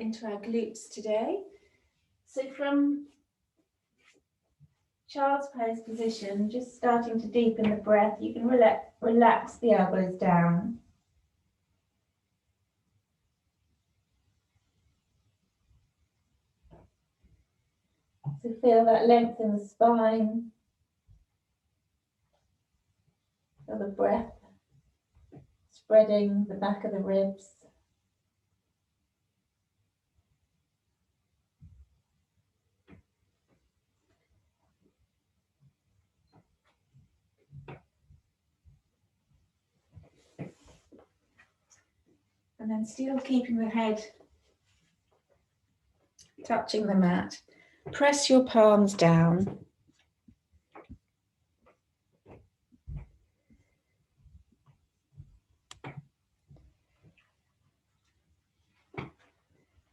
into our glutes today. So from child's pose position, just starting to deepen the breath, you can relax the elbows down. So feel that length in the spine. Feel the breath spreading the back of the ribs. And then still keeping the head touching the mat. Press your palms down.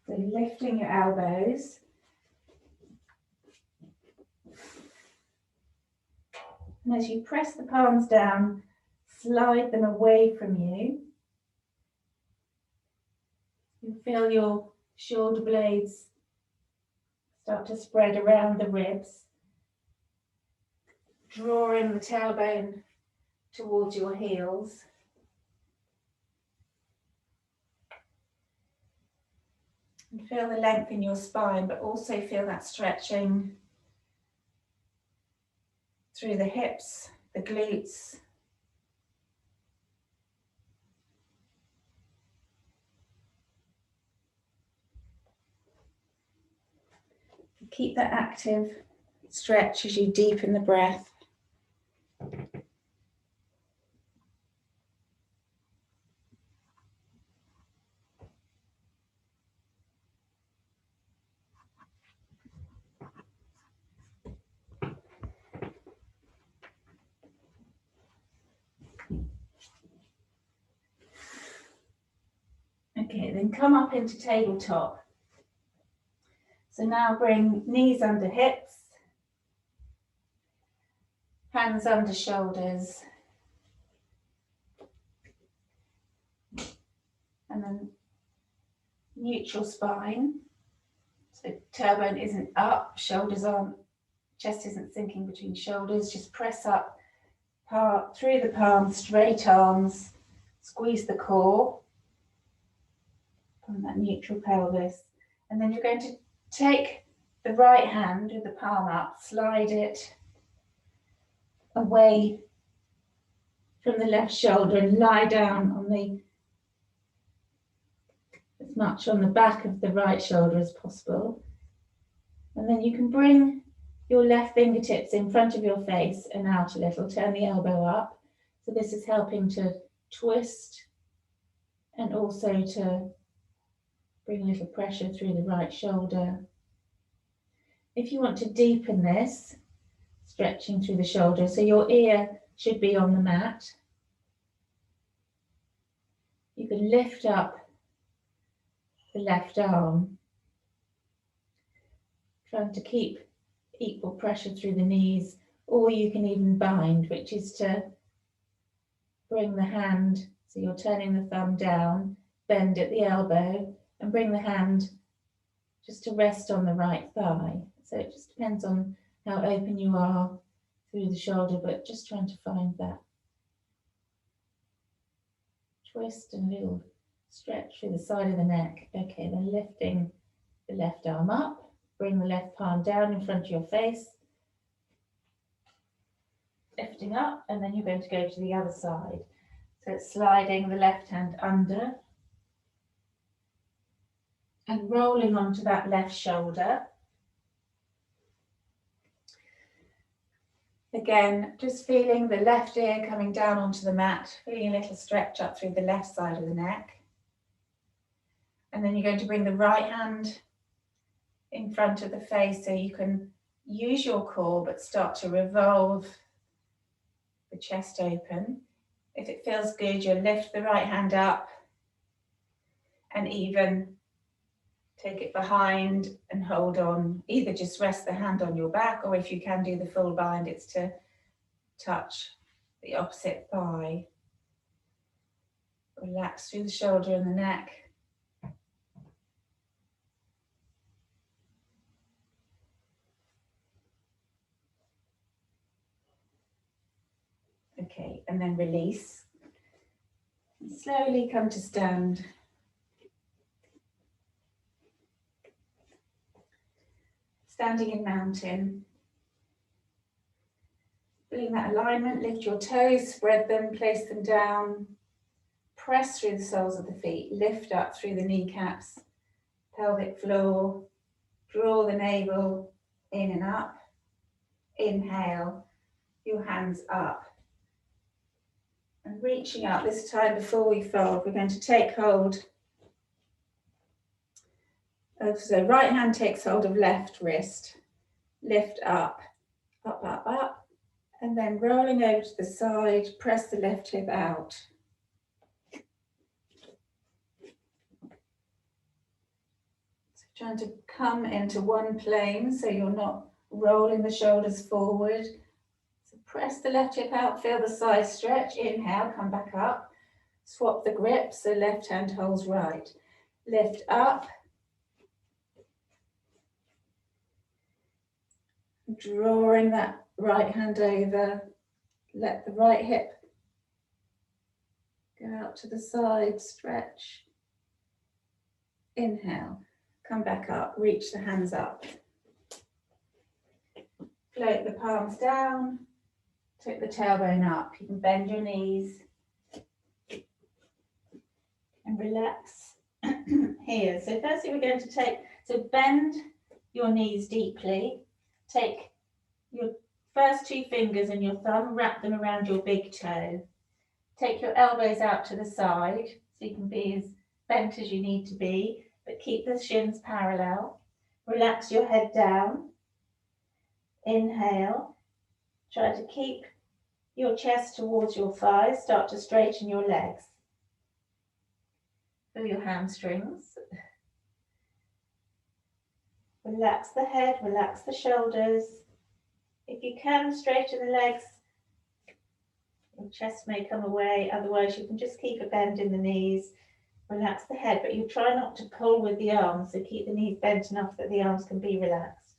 So lifting your elbows. And as you press the palms down, slide them away from you. You feel your shoulder blades start to spread around the ribs, drawing the tailbone towards your heels. And feel the length in your spine, but also feel that stretching through the hips, the glutes. Keep that active stretch as you deepen the breath. Okay, then come up into tabletop. So now bring knees under hips, hands under shoulders, and then neutral spine. So tailbone isn't up, shoulders aren't, chest isn't sinking between shoulders. Just press up through the palms, straight arms, squeeze the core, on that neutral pelvis. And then you're going to take the right hand with the palm up, slide it away from the left shoulder and lie down on as much on the back of the right shoulder as possible. And then you can bring your left fingertips in front of your face and out a little, turn the elbow up. So this is helping to twist and also to bring a little pressure through the right shoulder. If you want to deepen this, stretching through the shoulder, so your ear should be on the mat. You can lift up the left arm, trying to keep equal pressure through the knees, or you can even bind, which is to bring the hand, so you're turning the thumb down, bend at the elbow, and bring the hand just to rest on the right thigh. So it just depends on how open you are through the shoulder, but just trying to find that twist and a little stretch through the side of the neck. Okay, then lifting the left arm up, bring the left palm down in front of your face, lifting up, and then you're going to go to the other side. So it's sliding the left hand under and rolling onto that left shoulder. Again, just feeling the left ear coming down onto the mat, feeling a little stretch up through the left side of the neck. And then you're going to bring the right hand in front of the face so you can use your core but start to revolve the chest open. If it feels good, you'll lift the right hand up and even take it behind and hold on. Either just rest the hand on your back, or if you can do the full bind, it's to touch the opposite thigh. Relax through the shoulder and the neck. Okay, and then release. Slowly come to stand. Standing in mountain. Feeling that alignment, lift your toes, spread them, place them down. Press through the soles of the feet, lift up through the kneecaps, pelvic floor. Draw the navel in and up. Inhale, your hands up. And reaching up, this time before we fold, we're going to take hold of, so right hand takes hold of left wrist. Lift up, up, up, up. And then rolling over to the side, press the left hip out. So trying to come into one plane so you're not rolling the shoulders forward. So press the left hip out, feel the side stretch. Inhale, come back up. Swap the grip so left hand holds right. Lift up. Drawing that right hand over. Let the right hip go out to the side, stretch. Inhale, come back up, reach the hands up. Float the palms down, take the tailbone up. You can bend your knees and relax here. So firstly we're going to bend your knees deeply. Take your first two fingers and your thumb, wrap them around your big toe. Take your elbows out to the side so you can be as bent as you need to be, but keep the shins parallel. Relax your head down. Inhale. Try to keep your chest towards your thighs. Start to straighten your legs. Feel your hamstrings. Relax the head, relax the shoulders. If you can, straighten the legs. Your chest may come away, otherwise you can just keep a bend in the knees. Relax the head, but you try not to pull with the arms, so keep the knees bent enough that the arms can be relaxed.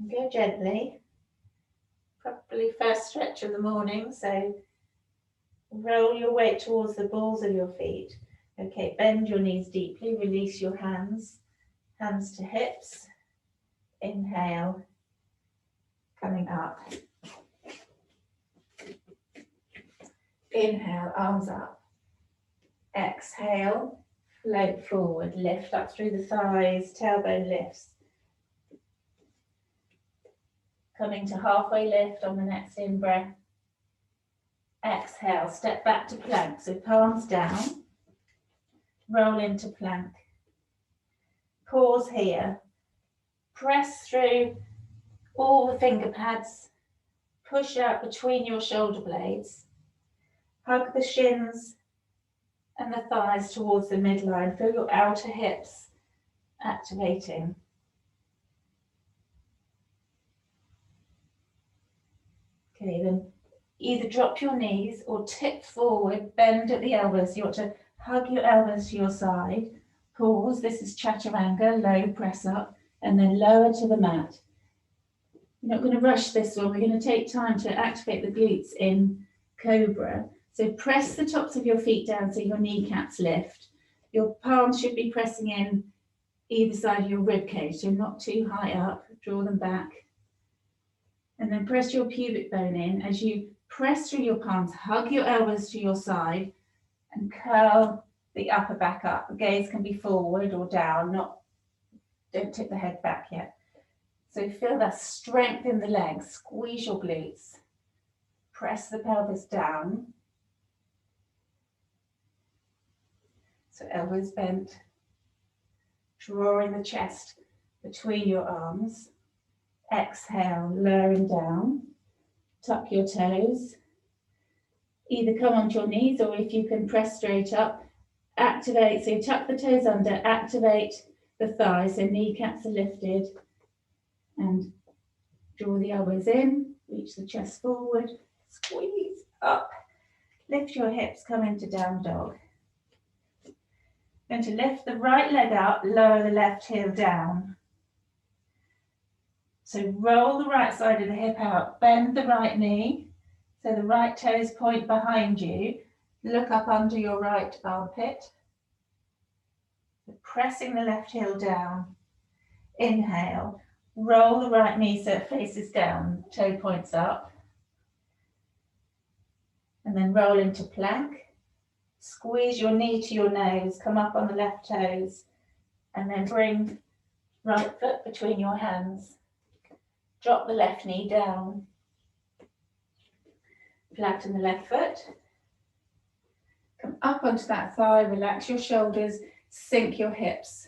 And go gently. Probably first stretch of the morning, so roll your weight towards the balls of your feet. Okay, bend your knees deeply, release your hands, hands to hips. Inhale, coming up. Inhale, arms up. Exhale, float forward, lift up through the thighs, tailbone lifts. Coming to halfway lift on the next in-breath. Exhale, step back to plank, so palms down. Roll into plank. Pause here. Press through all the finger pads. Push out between your shoulder blades. Hug the shins and the thighs towards the midline. Feel your outer hips activating. Okay, then either drop your knees or tip forward, bend at the elbows. You want to hug your elbows to your side. Pause. This is chaturanga, low press up, and then lower to the mat. You're not going to rush this one. We're going to take time to activate the glutes in cobra. So press the tops of your feet down so your kneecaps lift. Your palms should be pressing in either side of your rib cage, so not too high up. Draw them back. And then press your pubic bone in. As you press through your palms, hug your elbows to your side and curl the upper back up. The gaze can be forward or down, don't tip the head back yet. So feel that strength in the legs. Squeeze your glutes. Press the pelvis down. So elbows bent. Drawing the chest between your arms. Exhale, lowering down. Tuck your toes. Either come onto your knees, or if you can press straight up, activate. So you tuck the toes under, activate the thighs, so kneecaps are lifted. And draw the elbows in, reach the chest forward, squeeze up. Lift your hips, come into down dog. Going to lift the right leg up, lower the left heel down. So roll the right side of the hip out, bend the right knee, so the right toes point behind you. Look up under your right armpit. Pressing the left heel down. Inhale, roll the right knee so it faces down, toe points up. And then roll into plank. Squeeze your knee to your nose, come up on the left toes, and then bring right foot between your hands. Drop the left knee down. Flatten the left foot. Come up onto that thigh, relax your shoulders, sink your hips.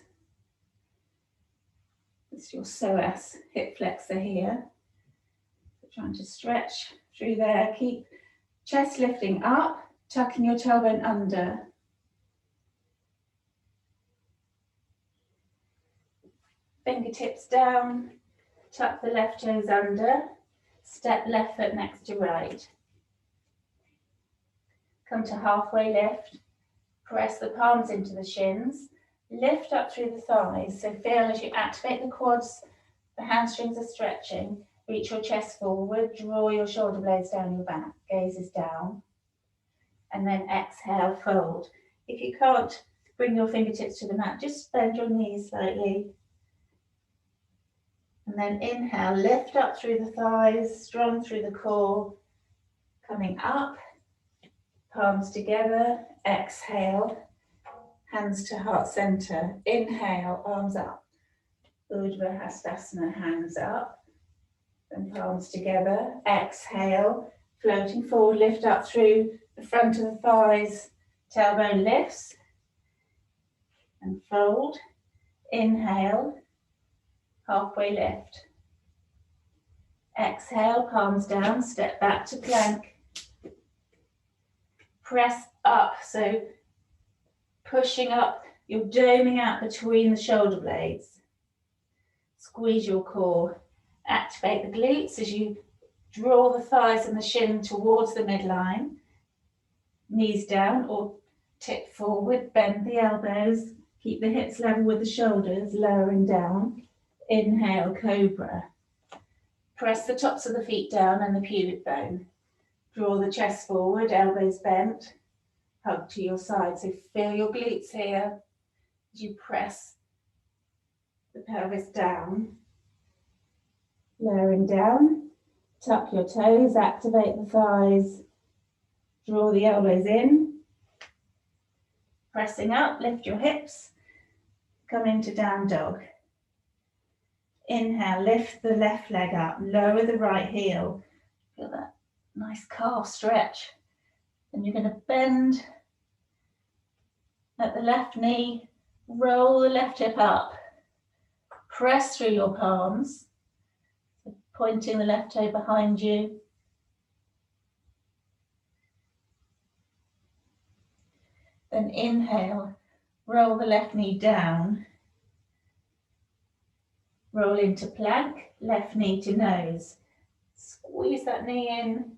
It's your psoas, hip flexor here. So trying to stretch through there. Keep chest lifting up, tucking your tailbone under. Fingertips down, tuck the left toes under, step left foot next to right. Come to halfway lift, press the palms into the shins, lift up through the thighs, so feel as you activate the quads, the hamstrings are stretching, reach your chest forward, draw your shoulder blades down your back, gaze is down, and then exhale, fold. If you can't bring your fingertips to the mat, just bend your knees slightly. And then inhale, lift up through the thighs, strong through the core, coming up, palms together, exhale, hands to heart center, inhale, arms up, Urdhva Hastasana, hands up, and palms together, exhale, floating forward, lift up through the front of the thighs, tailbone lifts, and fold, inhale, halfway lift, exhale, palms down, step back to plank, press up, so pushing up, you're doming out between the shoulder blades, squeeze your core, activate the glutes as you draw the thighs and the shin towards the midline, knees down or tip forward, bend the elbows, keep the hips level with the shoulders, lowering down, inhale, cobra, press the tops of the feet down and the pubic bone, draw the chest forward, elbows bent, hug to your side, so feel your glutes here as you press the pelvis down, lowering down, tuck your toes, activate the thighs, draw the elbows in, pressing up, lift your hips, come into down dog. Inhale, lift the left leg up, lower the right heel, feel that nice calf stretch. And you're going to bend at the left knee, roll the left hip up, press through your palms, pointing the left toe behind you. Then inhale, roll the left knee down, roll into plank, left knee to nose. Squeeze that knee in,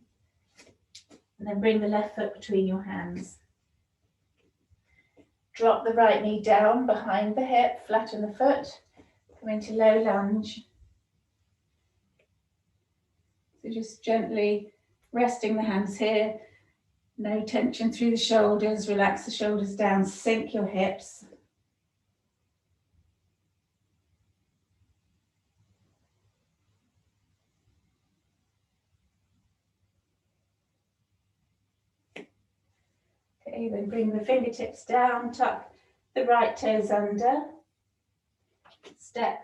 and then bring the left foot between your hands. Drop the right knee down behind the hip, flatten the foot, come into low lunge. So just gently resting the hands here, no tension through the shoulders, relax the shoulders down, sink your hips. Okay, then bring the fingertips down, tuck the right toes under, step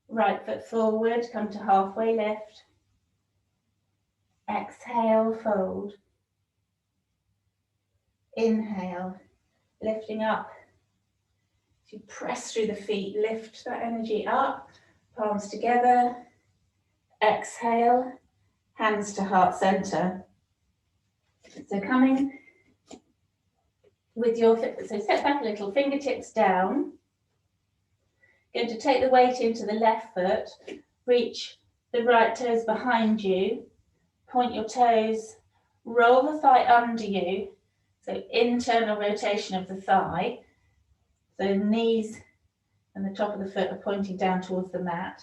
right foot forward, come to halfway lift, exhale, fold, inhale, lifting up, as you press through the feet, lift that energy up, palms together, exhale, hands to heart center. So coming with your, so step back a little, fingertips down. Going to take the weight into the left foot, reach the right toes behind you, point your toes, roll the thigh under you, so internal rotation of the thigh. So knees and the top of the foot are pointing down towards the mat.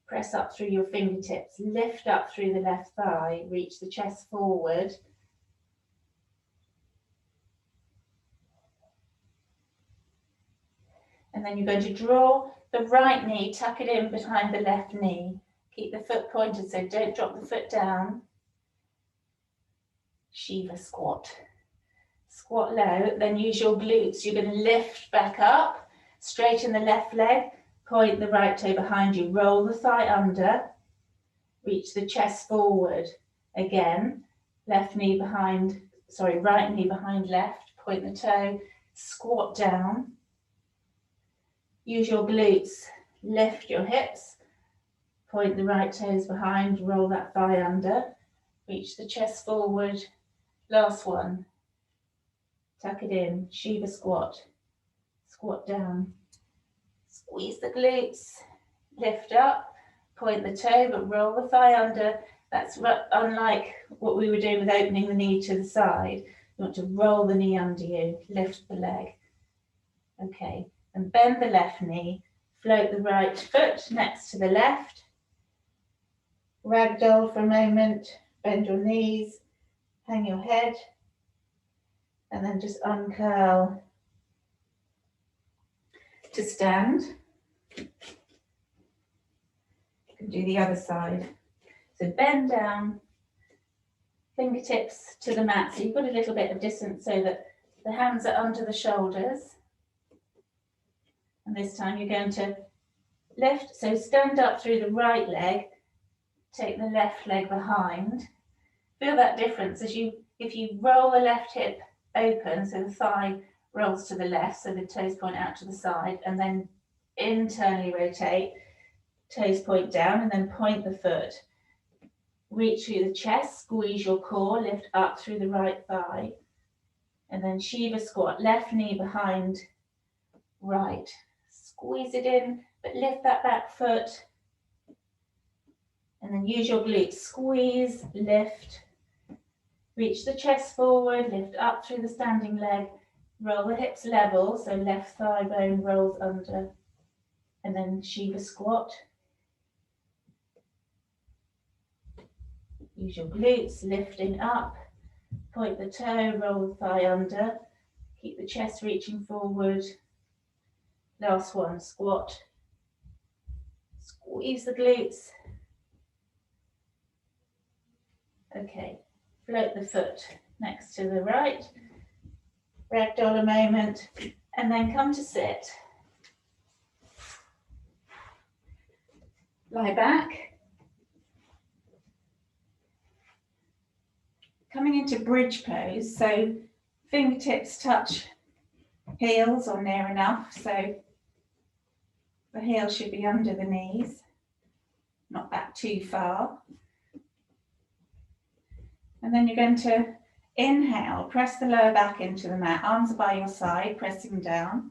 Press up through your fingertips, lift up through the left thigh, reach the chest forward. And then you're going to draw the right knee, tuck it in behind the left knee. Keep the foot pointed, so don't drop the foot down. Shiva squat. Squat low, then use your glutes. You're going to lift back up, straighten the left leg, point the right toe behind you, roll the thigh under, reach the chest forward. Again, right knee behind left, point the toe, squat down. Use your glutes, lift your hips, point the right toes behind, roll that thigh under, reach the chest forward. Last one. Tuck it in, Shiva squat. Squat down. Squeeze the glutes, lift up, point the toe, but roll the thigh under. That's unlike what we were doing with opening the knee to the side. You want to roll the knee under you, lift the leg. Okay, and bend the left knee, float the right foot next to the left. Ragdoll for a moment, bend your knees, hang your head, and then just uncurl to stand. You can do the other side. So bend down, fingertips to the mat. So you've got a little bit of distance so that the hands are under the shoulders. And this time you're going to lift, so stand up through the right leg, take the left leg behind. Feel that difference as if you roll the left hip open, so the thigh rolls to the left, so the toes point out to the side, and then internally rotate, toes point down, and then point the foot. Reach through the chest, squeeze your core, lift up through the right thigh, and then Shiva squat, left knee behind right. Squeeze it in, but lift that back foot, and then use your glutes. Squeeze, lift, reach the chest forward, lift up through the standing leg, roll the hips level, so left thigh bone rolls under, and then Shiva squat. Use your glutes, lifting up, point the toe, roll the thigh under, keep the chest reaching forward. Last one, squat. Squeeze the glutes. Okay, float the foot next to the right. Ragdoll a moment, and then come to sit. Lie back. Coming into bridge pose, so fingertips touch heels or near enough, so the heel should be under the knees, not back too far. And then you're going to inhale, press the lower back into the mat, arms are by your side, pressing down.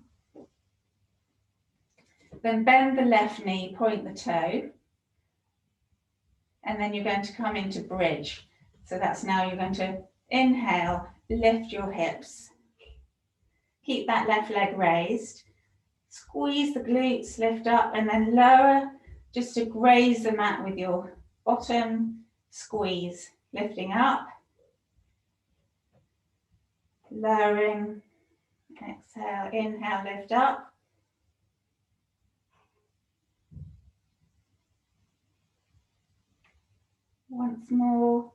Then bend the left knee, point the toe, and then you're going to come into bridge. So that's now you're going to inhale, lift your hips. Keep that left leg raised. Squeeze the glutes, lift up, and then lower just to graze the mat with your bottom. Squeeze, lifting up. Lowering. Exhale, inhale, lift up. Once more.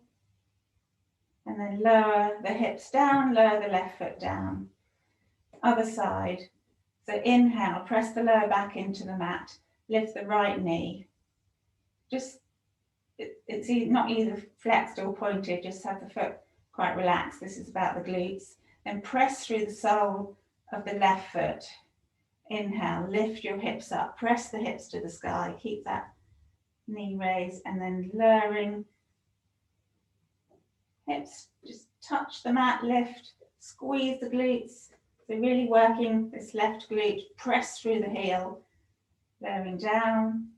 And then lower the hips down, lower the left foot down. Other side. So inhale, press the lower back into the mat, lift the right knee. Just, it's not either flexed or pointed, just have the foot quite relaxed. This is about the glutes. Then press through the sole of the left foot. Inhale, lift your hips up, press the hips to the sky, keep that knee raised, and then lowering. Hips just touch the mat, lift, squeeze the glutes. So really working this left glute, press through the heel, lowering down,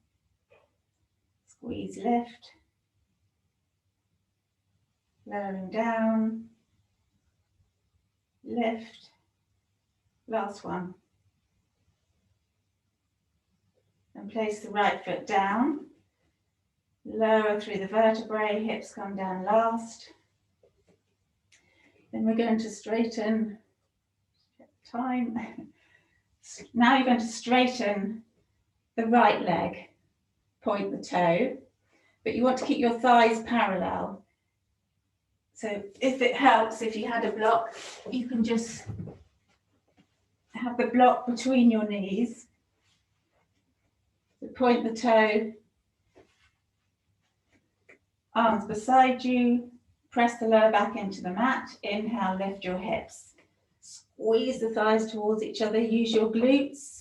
squeeze, lift, lowering down, lift, last one. And place the right foot down. Lower through the vertebrae, hips come down last. Then we're going to straighten, time. Now you're going to straighten the right leg, point the toe, but you want to keep your thighs parallel. So if it helps, if you had a block, you can just have the block between your knees. So point the toe, arms beside you, press the lower back into the mat. Inhale, lift your hips. Squeeze the thighs towards each other. Use your glutes.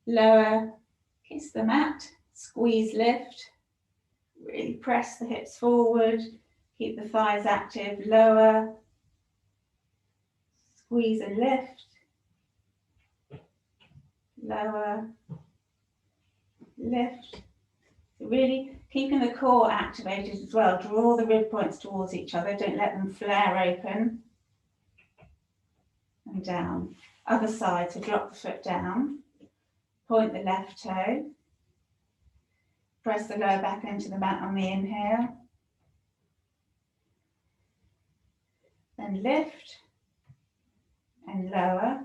Lower, kiss the mat. Squeeze, lift. Really press the hips forward. Keep the thighs active. Lower. Squeeze and lift. Lower. Lift. So really keeping the core activated as well. Draw the rib points towards each other. Don't let them flare open. And down. Other side, so drop the foot down. Point the left toe. Press the lower back into the mat on the inhale. Then lift and lower.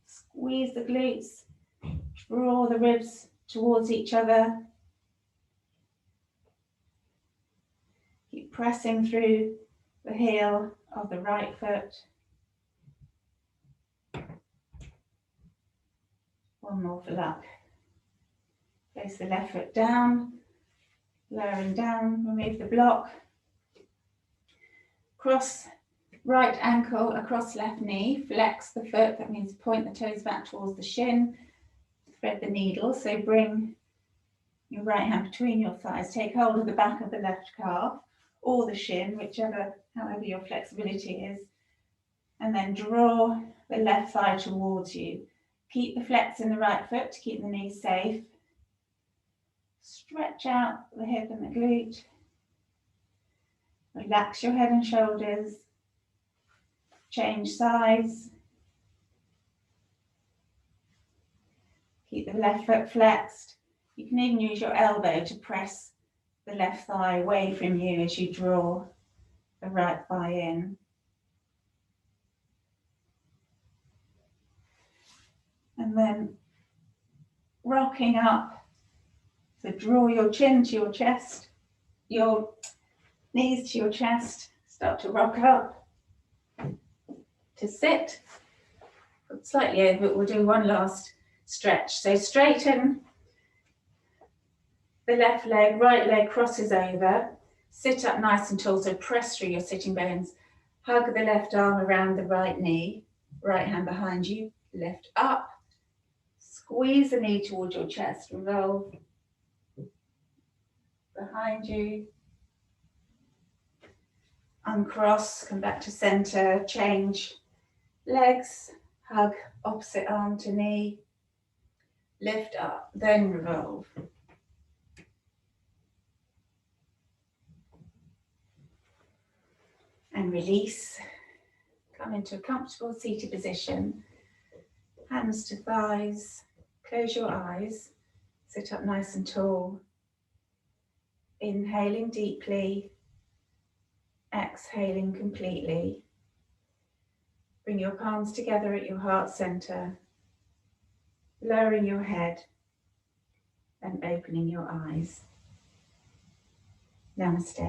Squeeze the glutes. Draw the ribs towards each other. Keep pressing through the heel of the right foot. One more for luck. Place the left foot down, lowering down, remove the block. Cross right ankle across left knee, flex the foot, that means point the toes back towards the shin, thread the needle, so bring your right hand between your thighs, take hold of the back of the left calf or the shin, however your flexibility is, and then draw the left thigh towards you. Keep the flex in the right foot to keep the knees safe. Stretch out the hip and the glute. Relax your head and shoulders. Change sides. Keep the left foot flexed. You can even use your elbow to press the left thigh away from you as you draw the right thigh in. And then rocking up. So draw your chin to your chest, your knees to your chest. Start to rock up. To sit. Slightly over, but we'll do one last stretch. So straighten the left leg, right leg crosses over. Sit up nice and tall, so press through your sitting bones. Hug the left arm around the right knee. Right hand behind you. Lift up. Squeeze the knee towards your chest. Roll behind you. Uncross, come back to center, change legs, hug opposite arm to knee, lift up, then revolve. And release. Come into a comfortable seated position. Hands to thighs. Close your eyes. Sit up nice and tall. Inhaling deeply. Exhaling completely. Bring your palms together at your heart center. Lowering your head and opening your eyes. Namaste.